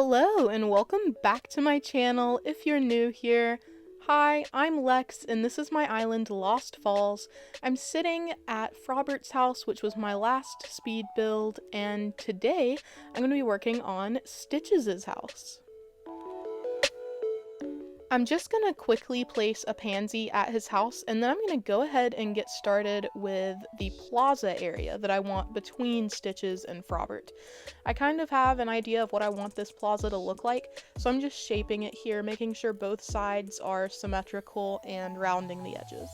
Hello and welcome back to my channel if you're new here. Hi, I'm Lex and this is my island Lost Falls. I'm sitting at Frobert's house, which was my last speed build, and today I'm going to be working on Stitches' house. I'm just going to quickly place a pansy at his house, and then I'm going to go ahead and get started with the plaza area that I want between Stitches and Frobert. I kind of have an idea of what I want this plaza to look like, so I'm just shaping it here, making sure both sides are symmetrical and rounding the edges.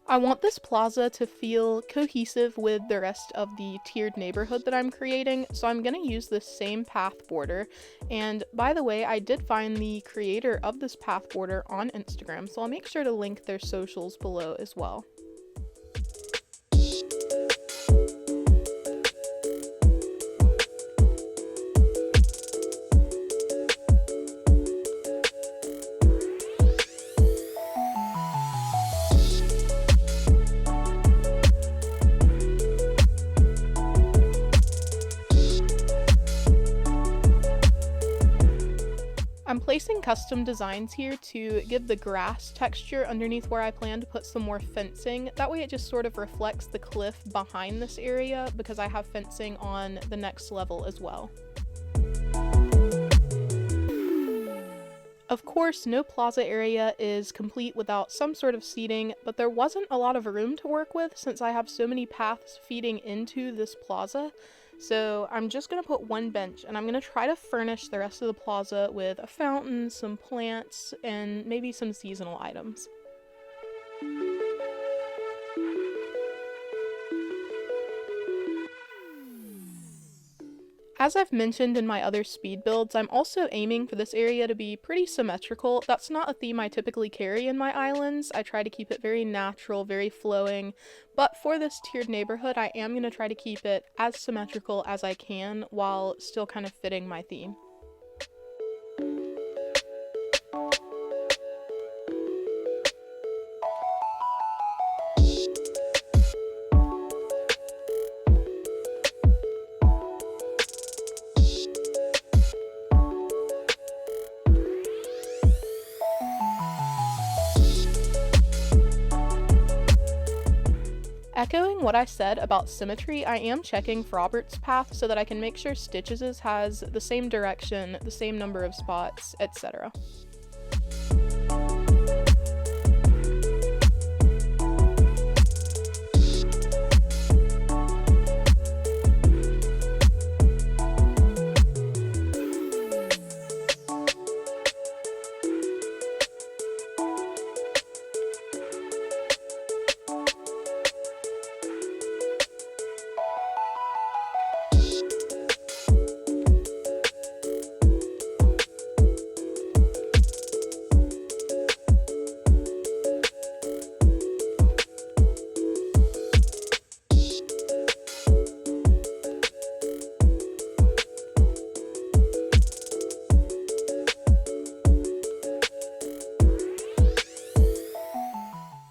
I want this plaza to feel cohesive with the rest of the tiered neighborhood that I'm creating, so I'm going to use this same path border. And by the way, I did find the creator of this path border on Instagram, so I'll make sure to link their socials below as well. I'm placing custom designs here to give the grass texture underneath where I plan to put some more fencing. That way it just sort of reflects the cliff behind this area because I have fencing on the next level as well. Of course, no plaza area is complete without some sort of seating, but there wasn't a lot of room to work with since I have so many paths feeding into this plaza. So I'm just going to put one bench, and I'm going to try to furnish the rest of the plaza with a fountain, some plants, and maybe some seasonal items. As I've mentioned in my other speed builds, I'm also aiming for this area to be pretty symmetrical. That's not a theme I typically carry in my islands. I try to keep it very natural, very flowing, but for this tiered neighborhood, I am going to try to keep it as symmetrical as I can while still kind of fitting my theme. Echoing what I said about symmetry, I am checking Frobert's path so that I can make sure Stitches' has the same direction, the same number of spots, etc.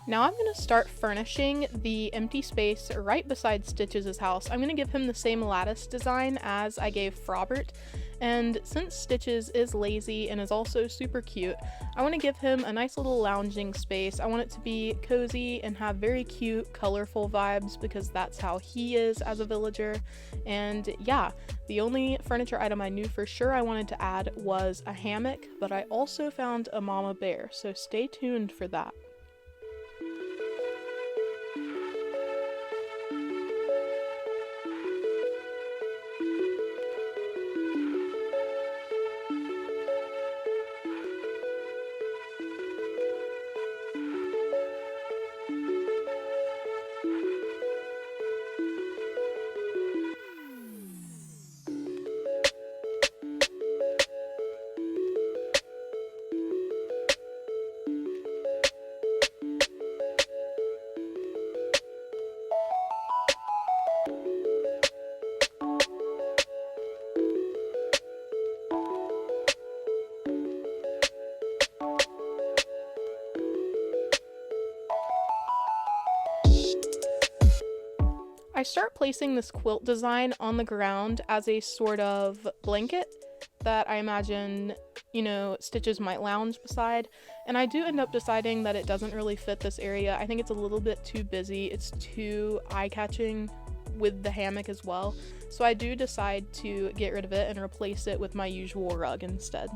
Now I'm going to start furnishing the empty space right beside Stitches' house. I'm going to give him the same lattice design as I gave Frobert, and since Stitches is lazy and is also super cute, I want to give him a nice little lounging space. I want it to be cozy and have very cute, colorful vibes because that's how he is as a villager. And yeah, the only furniture item I knew for sure I wanted to add was a hammock, but I also found a mama bear, so stay tuned for that. start placing this quilt design on the ground as a sort of blanket that I imagine, you know, Stitches might lounge beside, and I do end up deciding that it doesn't really fit this area. I think it's a little bit too busy, it's too eye-catching with the hammock as well, so I do decide to get rid of it and replace it with my usual rug instead.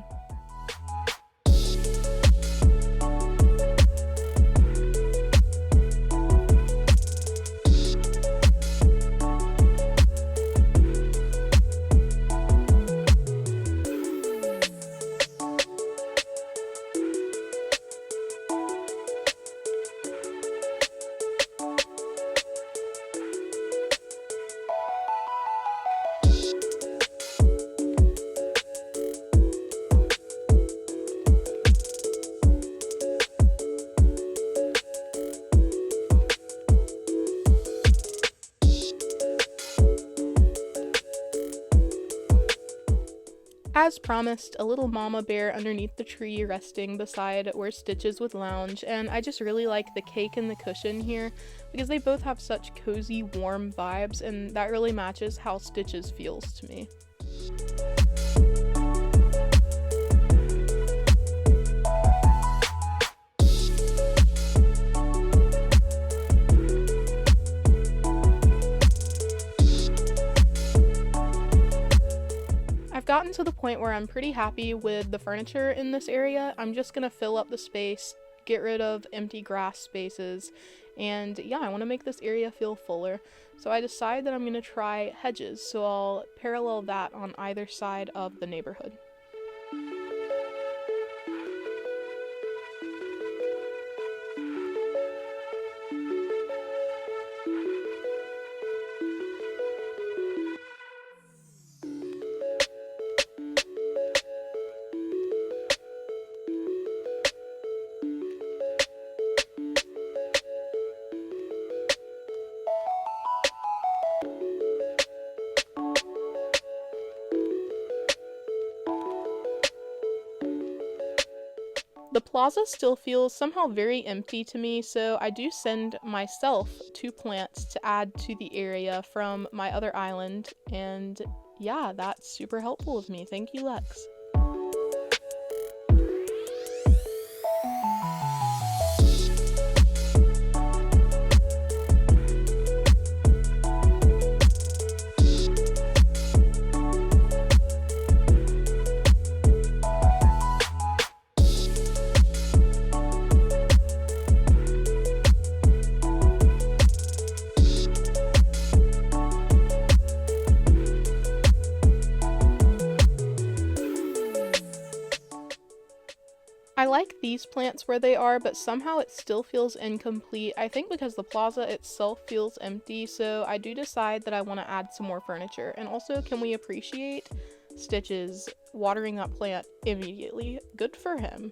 As promised, a little mama bear underneath the tree resting beside where Stitches would lounge, and I just really like the cake and the cushion here because they both have such cozy, warm vibes, and that really matches how Stitches feels to me. I've gotten to the point where I'm pretty happy with the furniture in this area. I'm just gonna fill up the space, get rid of empty grass spaces, and yeah, I want to make this area feel fuller. So I decide that I'm gonna try hedges, so I'll parallel that on either side of the neighborhood. The plaza still feels somehow very empty to me, so I do send myself 2 plants to add to the area from my other island, and yeah, that's super helpful of me. Thank you, Lex. I like these plants where they are, but somehow it still feels incomplete. I think because the plaza itself feels empty, so I do decide that I want to add some more furniture. And also, can we appreciate Stitches watering that plant immediately? Good for him.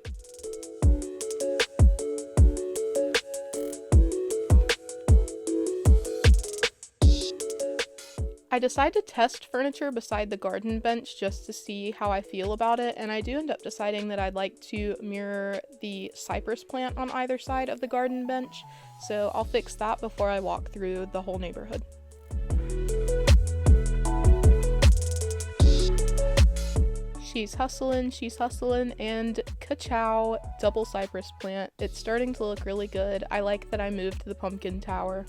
I decide to test furniture beside the garden bench just to see how I feel about it, and I do end up deciding that I'd like to mirror the cypress plant on either side of the garden bench, so I'll fix that before I walk through the whole neighborhood. She's hustling, and ka-chow, double cypress plant. It's starting to look really good. I like that I moved the pumpkin tower.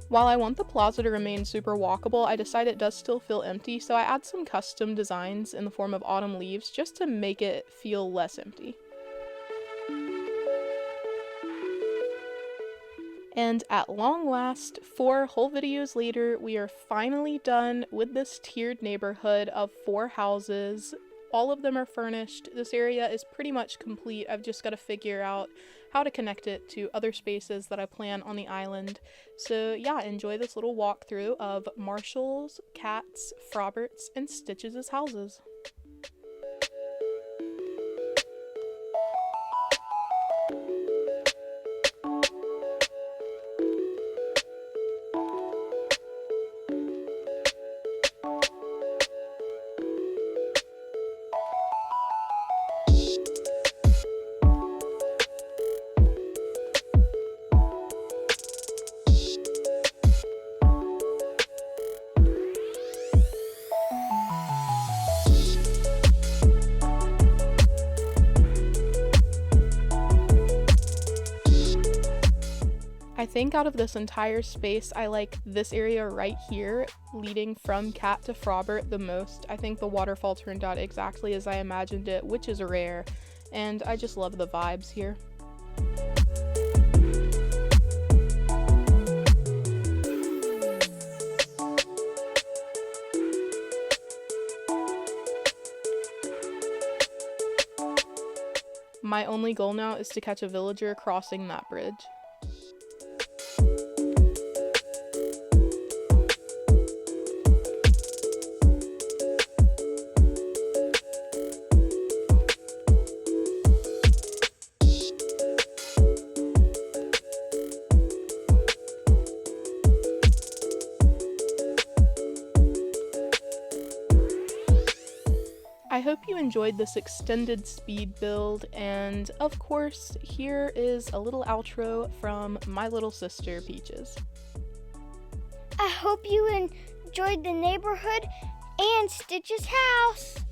While I want the plaza to remain super walkable, I decide it does still feel empty, so I add some custom designs in the form of autumn leaves just to make it feel less empty. And at long last, 4 whole videos later, we are finally done with this tiered neighborhood of 4 houses. All of them are furnished. This area is pretty much complete. I've just got to figure out how to connect it to other spaces that I plan on the island. So yeah, enjoy this little walkthrough of Marshall's, Kat's, Frobert's, and Stitches' houses. think out of this entire space, I like this area right here, leading from Cat to Frobert the most. I think the waterfall turned out exactly as I imagined it, which is rare, and I just love the vibes here. My only goal now is to catch a villager crossing that bridge. I hope you enjoyed this extended speed build, and of course, here is a little outro from my little sister, Peaches. I hope you enjoyed the neighborhood and Stitch's house.